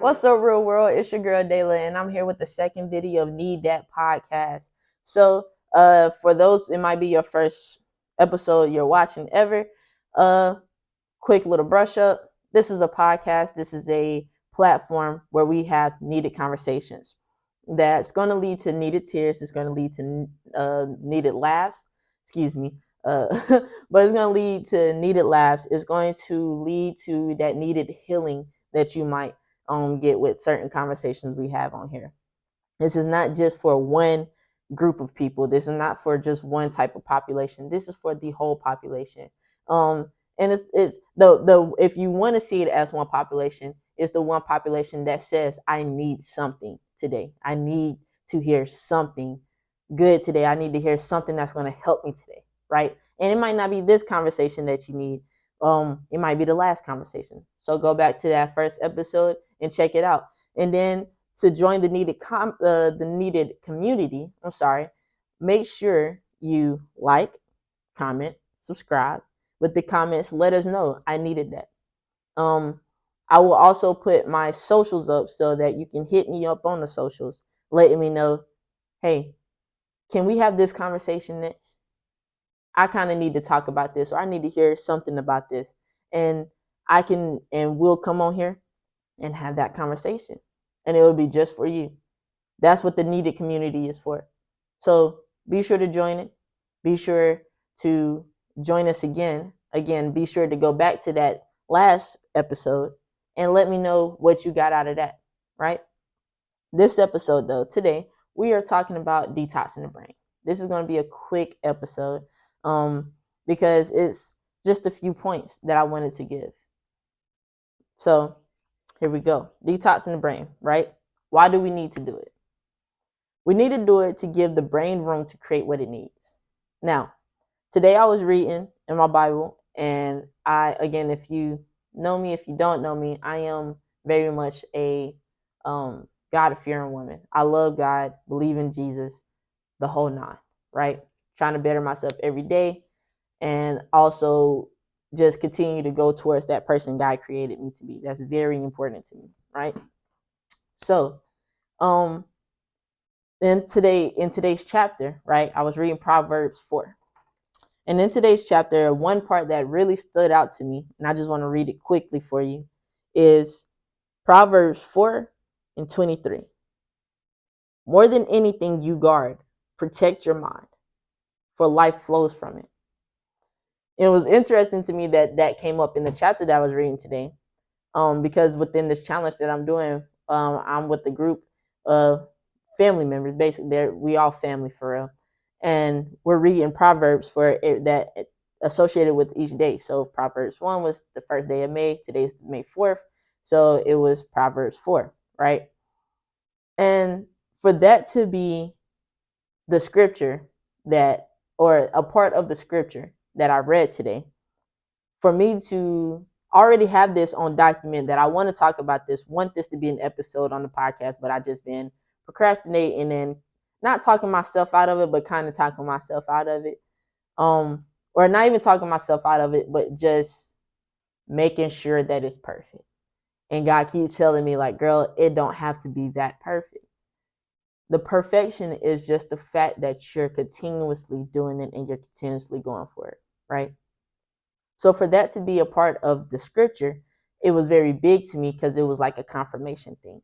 What's up, real world? It's your girl Dayla, and I'm here with the second video of Need That Podcast. So, for those, it might be your first episode you're watching ever. Quick little brush up. This is a podcast. This is a platform where we have needed conversations. That's going to lead to needed tears. It's going to lead to needed laughs. Excuse me. But it's going to lead to needed laughs. It's going to lead to that needed healing that you might get with certain conversations we have on here. This is not just for one group of people. This is not for just one type of population. This is for the whole population. And it's the if you want to see it as one population, it's the one population that says, I need something today. I need to hear something good today. I need to hear something that's going to help me today, right? And it might not be this conversation that you need. It might be the last conversation. So go back to that first episode and check it out. And then to join the needed community, make sure you like, comment, subscribe. With the comments, let us know. I needed that. I will also put my socials up so that you can hit me up on the socials, letting me know, hey, can we have this conversation next? I kind of need to talk about this, or I need to hear something about this. And we'll come on here and have that conversation. And it will be just for you. That's what the needed community is for. So be sure to join it. Be sure to join us again. Again, be sure to go back to that last episode and let me know what you got out of that, right? This episode, though, today, we are talking about detoxing the brain. This is going to be a quick episode because it's just a few points that I wanted to give. So here we go. Detoxing the brain, right? Why do we need to do it? We need to do it to give the brain room to create what it needs. Now, today I was reading in my Bible, and again, if you know me, if you don't know me, I am very much a God-fearing woman. I love God, believe in Jesus, the whole nine, right? Trying to better myself every day, and also just continue to go towards that person God created me to be. That's very important to me, right? So, in today's chapter, right, I was reading Proverbs 4. And in today's chapter, one part that really stood out to me, and I just want to read it quickly for you, is Proverbs 4:23. More than anything you guard, protect your mind, for life flows from it. It was interesting to me that came up in the chapter that I was reading today, because within this challenge that I'm doing, I'm with a group of family members. Basically, we all family for real, and we're reading Proverbs that associated with each day. So Proverbs 1 was the first day of May. Today's May 4th, so it was Proverbs 4, right? And for that to be the scripture or a part of the scripture that I read today, for me to already have this on document that I want to talk about this, want this to be an episode on the podcast, but I just been procrastinating and not talking myself out of it, but kind of talking myself out of it. Or not even talking myself out of it, but just making sure that it's perfect. And God keeps telling me, like, girl, it don't have to be that perfect. The perfection is just the fact that you're continuously doing it and you're continuously going for it, right? So for that to be a part of the scripture, it was very big to me because it was like a confirmation thing.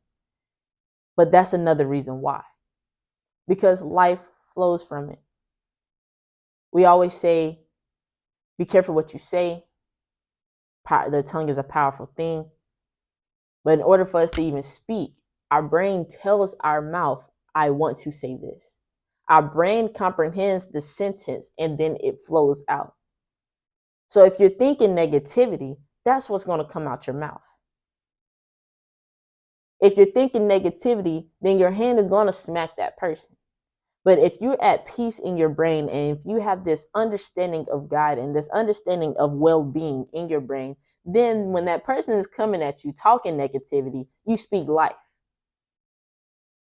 But that's another reason why. Because life flows from it. We always say, be careful what you say. The tongue is a powerful thing. But in order for us to even speak, our brain tells our mouth, I want to say this. Our brain comprehends the sentence and then it flows out. So if you're thinking negativity, that's what's going to come out your mouth. If you're thinking negativity, then your hand is going to smack that person. But if you're at peace in your brain, and if you have this understanding of God and this understanding of well-being in your brain, then when that person is coming at you talking negativity, you speak life.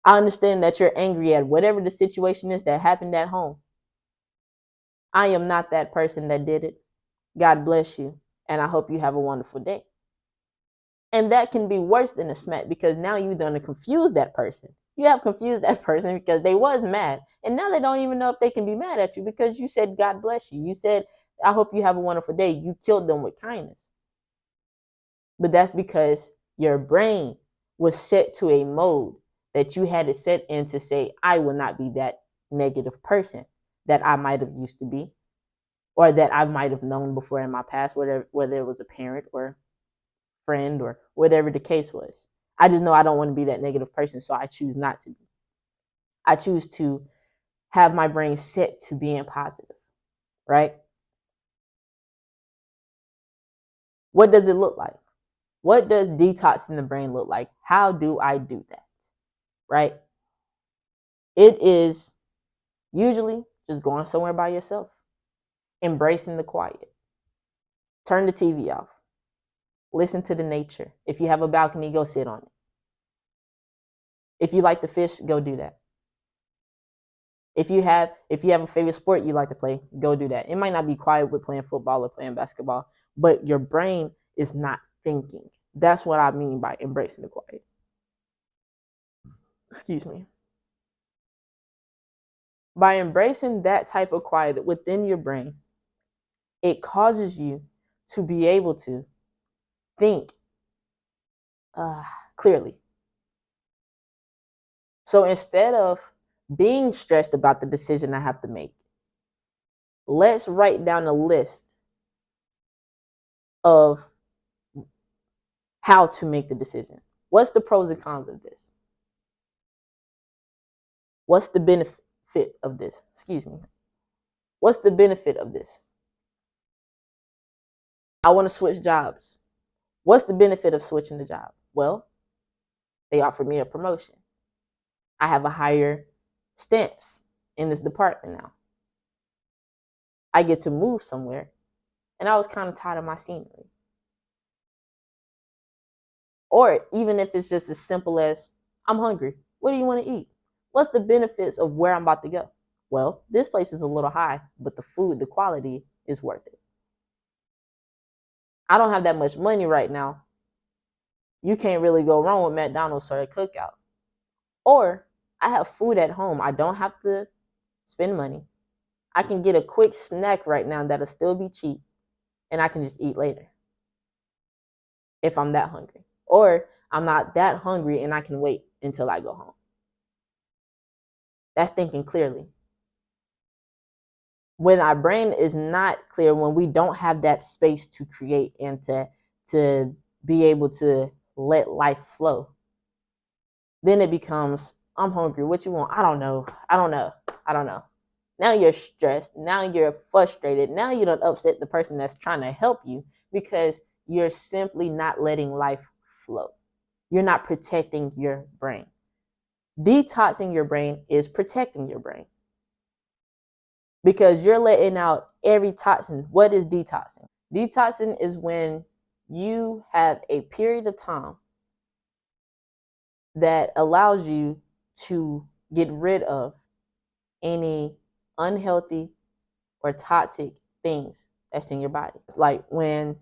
I understand that you're angry at whatever the situation is that happened at home. I am not that person that did it. God bless you, and I hope you have a wonderful day. And that can be worse than a smack because now you're going to confuse that person. You have confused that person because they was mad. And now they don't even know if they can be mad at you because you said, God bless you. You said, I hope you have a wonderful day. You killed them with kindness. But that's because your brain was set to a mode that you had to set in to say, I will not be that negative person that I might have used to be or that I might have known before in my past, whether it was a parent or friend or whatever the case was. I just know I don't want to be that negative person, so I choose not to be. I choose to have my brain set to being positive, right? What does it look like? What does detoxing the brain look like? How do I do that, right? It is usually just going somewhere by yourself, embracing the quiet, turn the TV off, listen to the nature. If you have a balcony, go sit on it. If you like to fish, go do that. If you have a favorite sport you like to play, go do that. It might not be quiet with playing football or playing basketball, but your brain is not thinking. That's what I mean by embracing the quiet. Excuse me. By embracing that type of quiet within your brain, it causes you to be able to think clearly. So instead of being stressed about the decision I have to make, let's write down a list of how to make the decision. What's the pros and cons of this? What's the benefit of this? Excuse me. What's the benefit of this? I want to switch jobs. What's the benefit of switching the job? Well, they offer me a promotion. I have a higher stance in this department now. I get to move somewhere, and I was kind of tired of my scenery. Or even if it's just as simple as, I'm hungry. What do you want to eat? What's the benefits of where I'm about to go? Well, this place is a little high, but the food, the quality is worth it. I don't have that much money right now. You can't really go wrong with McDonald's or a cookout. Or I have food at home. I don't have to spend money. I can get a quick snack right now that'll still be cheap, and I can just eat later if I'm that hungry. Or I'm not that hungry and I can wait until I go home. That's thinking clearly. When our brain is not clear, when we don't have that space to create and to be able to let life flow, then it becomes, I'm hungry. What you want? I don't know. Now you're stressed. Now you're frustrated. Now you don't upset the person that's trying to help you because you're simply not letting life flow. You're not protecting your brain. Detoxing your brain is protecting your brain because you're letting out every toxin. What is detoxing? Detoxing is when you have a period of time that allows you to get rid of any unhealthy or toxic things that's in your body. It's like when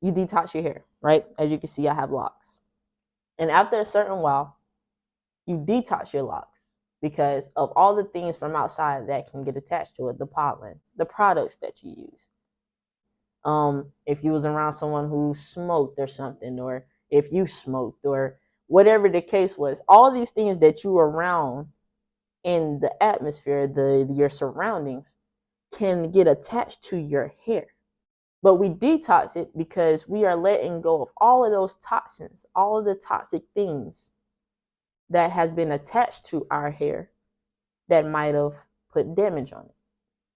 you detox your hair, right? As you can see, I have locks. And after a certain while, you detox your locks because of all the things from outside that can get attached to it, the pollen, the products that you use. If you was around someone who smoked or something, or if you smoked or whatever the case was, all these things that you were around in the atmosphere, your surroundings can get attached to your hair. But we detox it because we are letting go of all of those toxins, all of the toxic things that has been attached to our hair that might have put damage on it.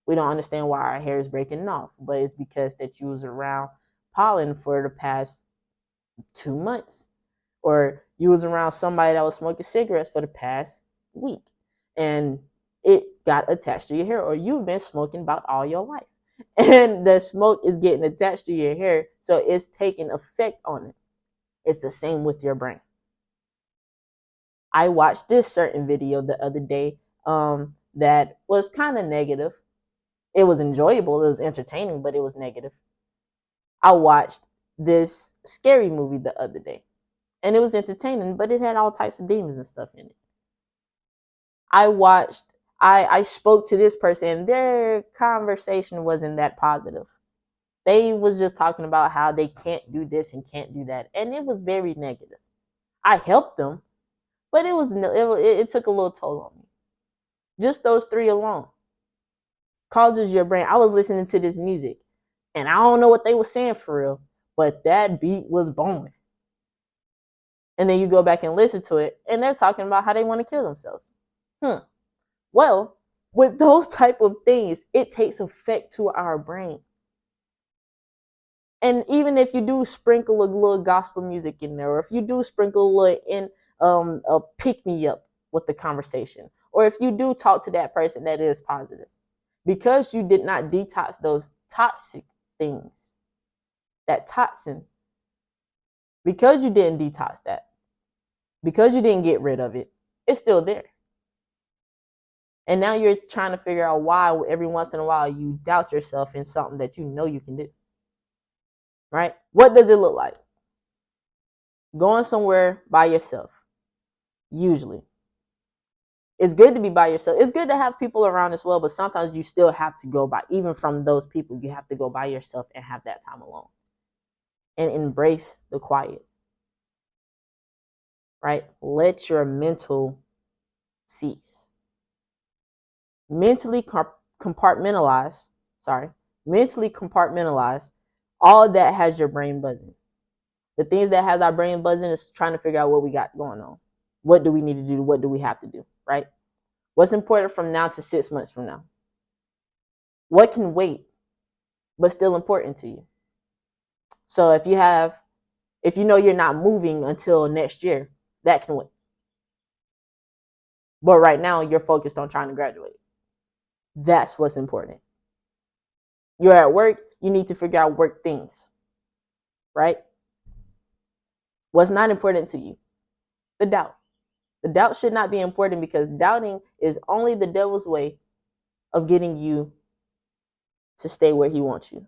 We don't understand why our hair is breaking off, but it's because that you was around pollen for the past 2 months, or you was around somebody that was smoking cigarettes for the past week, and it got attached to your hair, or you've been smoking about all your life, and the smoke is getting attached to your hair, so it's taking effect on it. It's the same with your brain. I watched this certain video the other day that was kind of negative. It was enjoyable, it was entertaining, but it was negative. I watched this scary movie the other day. And it was entertaining, but it had all types of demons and stuff in it. I spoke to this person, and their conversation wasn't that positive. They was just talking about how they can't do this and can't do that, and it was very negative. I helped them, but it took a little toll on me. Just those three alone causes your brain. I was listening to this music, and I don't know what they were saying for real, but that beat was booming. And then you go back and listen to it, and they're talking about how they want to kill themselves. Well, with those type of things, it takes effect to our brain. And even if you do sprinkle a little gospel music in there, or if you do sprinkle a little in a pick me up with the conversation, or if you do talk to that person that is positive, because you did not detox those toxic things, that toxin, because you didn't detox that, because you didn't get rid of it, it's still there. And now you're trying to figure out why every once in a while you doubt yourself in something that you know you can do. Right? What does it look like? Going somewhere by yourself, usually. It's good to be by yourself. It's good to have people around as well, but sometimes you still have to go by, even from those people, you have to go by yourself and have that time alone. And embrace the quiet. Right? Let your mental cease. Mentally compartmentalize all that has your brain buzzing. The things that has our brain buzzing is trying to figure out what we got going on. What do we need to do? What do we have to do? Right? What's important from now to 6 months from now? What can wait, but still important to you? So if you know you're not moving until next year, that can wait. But right now you're focused on trying to graduate. That's what's important. You're at work, you need to figure out work things. Right? What's not important to you? The doubt. The doubt should not be important, because doubting is only the devil's way of getting you to stay where he wants you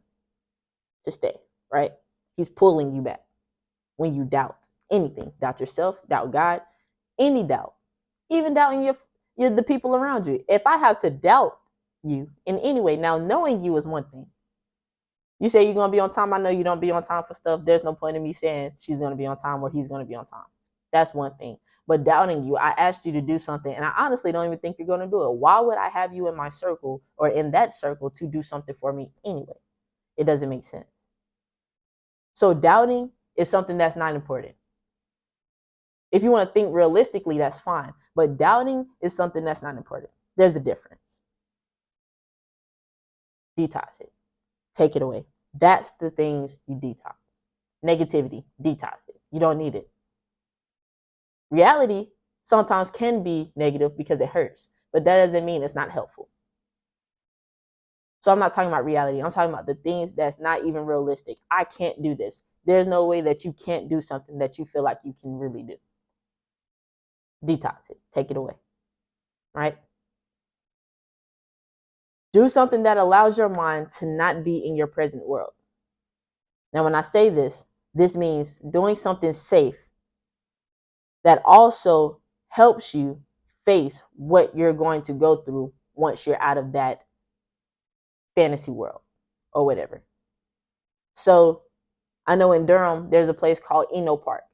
to stay, right? He's pulling you back when you doubt anything. Doubt yourself, doubt God, any doubt. Even doubting the people around you. If I have to doubt you in any way, now knowing you is one thing. You say you're going to be on time. I know you don't be on time for stuff. There's no point in me saying she's going to be on time or he's going to be on time. That's one thing. But doubting you, I asked you to do something, and I honestly don't even think you're going to do it. Why would I have you in my circle or in that circle to do something for me anyway? It doesn't make sense. So doubting is something that's not important. If you want to think realistically, that's fine. But doubting is something that's not important. There's a difference. Detox it. Take it away. That's the things you detox. Negativity, detox it. You don't need it. Reality sometimes can be negative because it hurts, but that doesn't mean it's not helpful. So I'm not talking about reality. I'm talking about the things that's not even realistic. I can't do this. There's no way that you can't do something that you feel like you can really do. Detox it. Take it away. Right? Do something that allows your mind to not be in your present world. Now, when I say this means doing something safe that also helps you face what you're going to go through once you're out of that fantasy world or whatever. So I know in Durham, there's a place called Eno Park.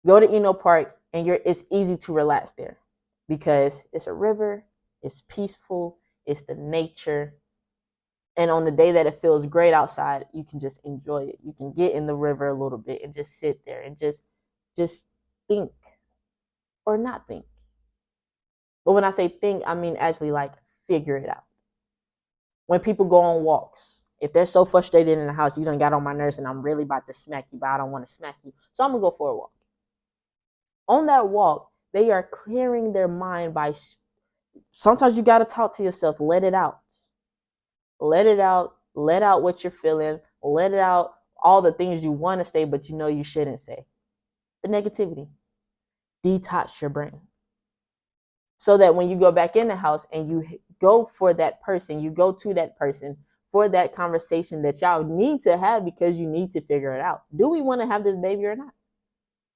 Go to Eno Park, and it's easy to relax there because it's a river, it's peaceful, it's the nature. And on the day that it feels great outside, you can just enjoy it. You can get in the river a little bit and just sit there and just think or not think. But when I say think, I mean actually like figure it out. When people go on walks, if they're so frustrated in the house, you done got on my nerves and I'm really about to smack you, but I don't want to smack you. So I'm going to go for a walk. On that walk, they are clearing their mind by, sometimes you got to talk to yourself, let it out. Let it out. Let out what you're feeling. Let it out all the things you want to say, but you know you shouldn't say. The negativity. Detox your brain. So that when you go back in the house and you go for that person, you go to that person for that conversation that y'all need to have because you need to figure it out. Do we want to have this baby or not?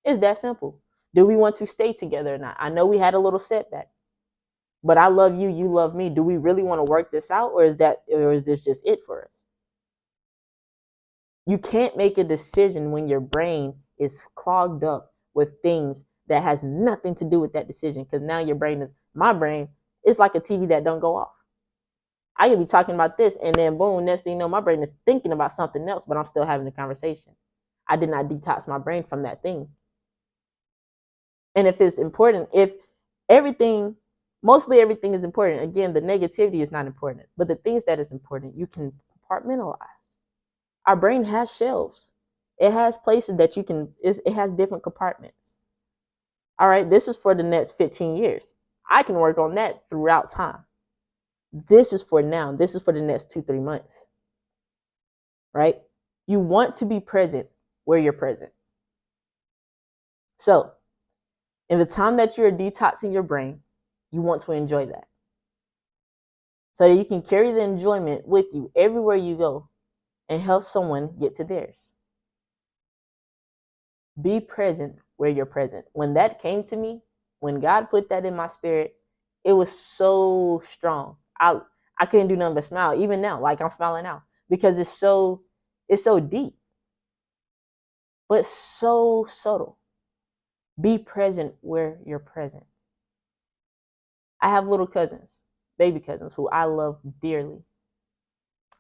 It's that simple. Do we want to stay together or not? I know we had a little setback, but I love you, you love me. Do we really want to work this out, or is this just it for us? You can't make a decision when your brain is clogged up with things that has nothing to do with that decision, because now my brain is like a TV that don't go off. I could be talking about this, and then boom, next thing you know, my brain is thinking about something else, but I'm still having the conversation. I did not detox my brain from that thing. And if it's important, if everything, mostly everything is important. Again, the negativity is not important, but the things that is important, you can compartmentalize. Our brain has shelves. It has places that it has different compartments. All right, this is for the next 15 years. I can work on that throughout time. This is for now. This is for the next 2-3 months. Right? You want to be present where you're present. So, in the time that you're detoxing your brain, you want to enjoy that. So that you can carry the enjoyment with you everywhere you go and help someone get to theirs. Be present where you're present. When that came to me, when God put that in my spirit, it was so strong. I couldn't do nothing but smile, even now, like I'm smiling now, because it's so deep, but so subtle. Be present where you're present. I have little cousins, baby cousins, who I love dearly.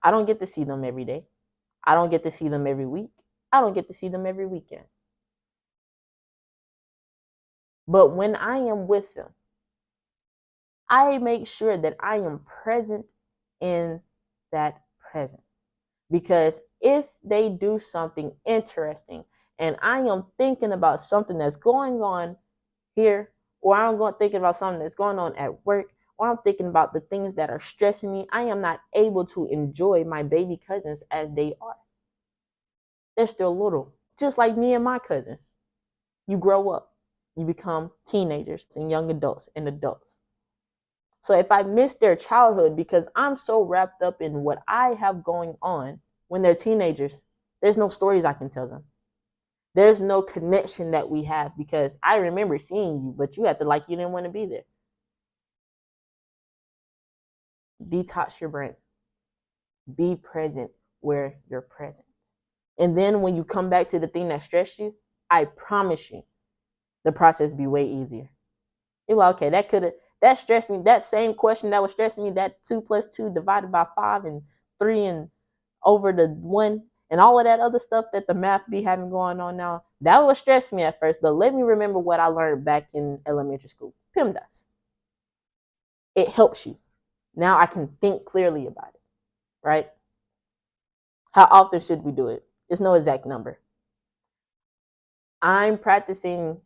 I don't get to see them every day. I don't get to see them every week. I don't get to see them every weekend. But when I am with them, I make sure that I am present in that present. Because if they do something interesting and I am thinking about something that's going on here, or I'm thinking about something that's going on at work, or I'm thinking about the things that are stressing me, I am not able to enjoy my baby cousins as they are. They're still little, just like me and my cousins. You grow up, you become teenagers and young adults and adults. So if I miss their childhood because I'm so wrapped up in what I have going on when they're teenagers, there's no stories I can tell them. There's no connection that we have because I remember seeing you, but you acted like you didn't want to be there. Detox your brain. Be present where you're present. And then when you come back to the thing that stressed you, I promise you, the process be way easier. You're like, okay, that stressed me. That same question that was stressing me, that 2 + 2 divided by 5 and 3 and over the 1 and all of that other stuff that the math be having going on now, that was stressing me at first, but let me remember what I learned back in elementary school. PEMDAS. It helps you. Now I can think clearly about it, right? How often should we do it? There's no exact number. I'm practicing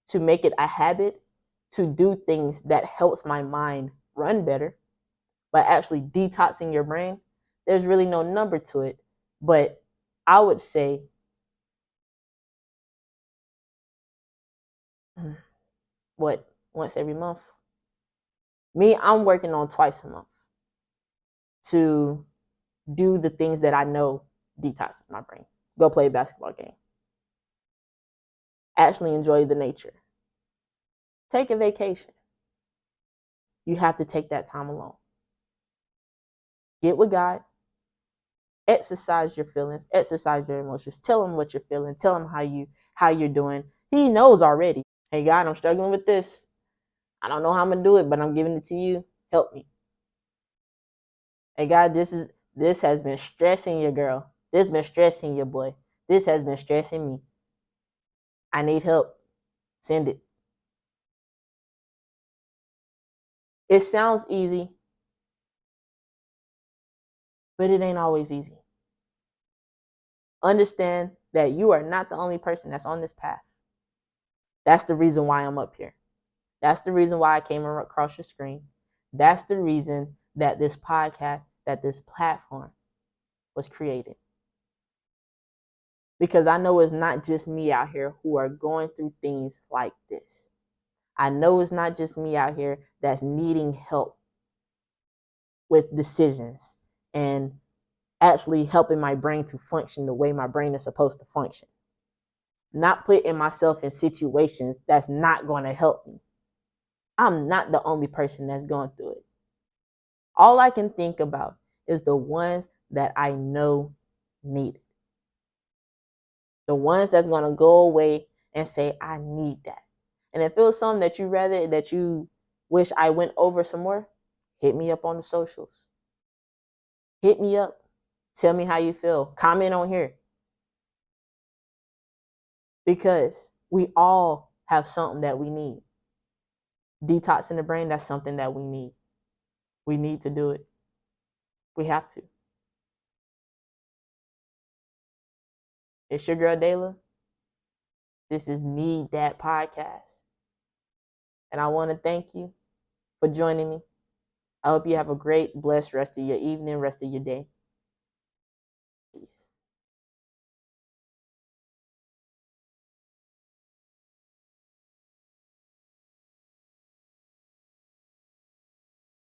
to make it a habit to do things that helps my mind run better by actually detoxing your brain. There's really no number to it, but I would say once every month. Me, I'm working on twice a month to do the things that I know detoxes my brain. Go play a basketball game. Actually enjoy the nature. Take a vacation. You have to take that time alone. Get with God. Exercise your feelings. Exercise your emotions. Tell him what you're feeling. Tell him how you're doing. He knows already. Hey God, I'm struggling with this. I don't know how I'm gonna do it, but I'm giving it to you. Help me. Hey God, this has been stressing your girl. This has been stressing your boy. This has been stressing me. I need help. Send it. It sounds easy, but it ain't always easy. Understand that you are not the only person that's on this path. That's the reason why I'm up here. That's the reason why I came across your screen. That's the reason that this podcast, that this platform was created. Because I know it's not just me out here who are going through things like this. I know it's not just me out here that's needing help with decisions and actually helping my brain to function the way my brain is supposed to function. not putting myself in situations that's not going to help me. I'm not the only person that's going through it. All I can think about is the ones that I know need it. The ones that's going to go away and say, I need that. And if it was something that you wish I went over some more, hit me up on the socials. Hit me up. Tell me how you feel. Comment on here. Because we all have something that we need. Detoxing the brain, that's something that we need. We need to do it. We have to. It's your girl, Dayla. This is Need That Podcast. And I want to thank you for joining me. I hope you have a great, blessed rest of your evening, rest of your day. Peace.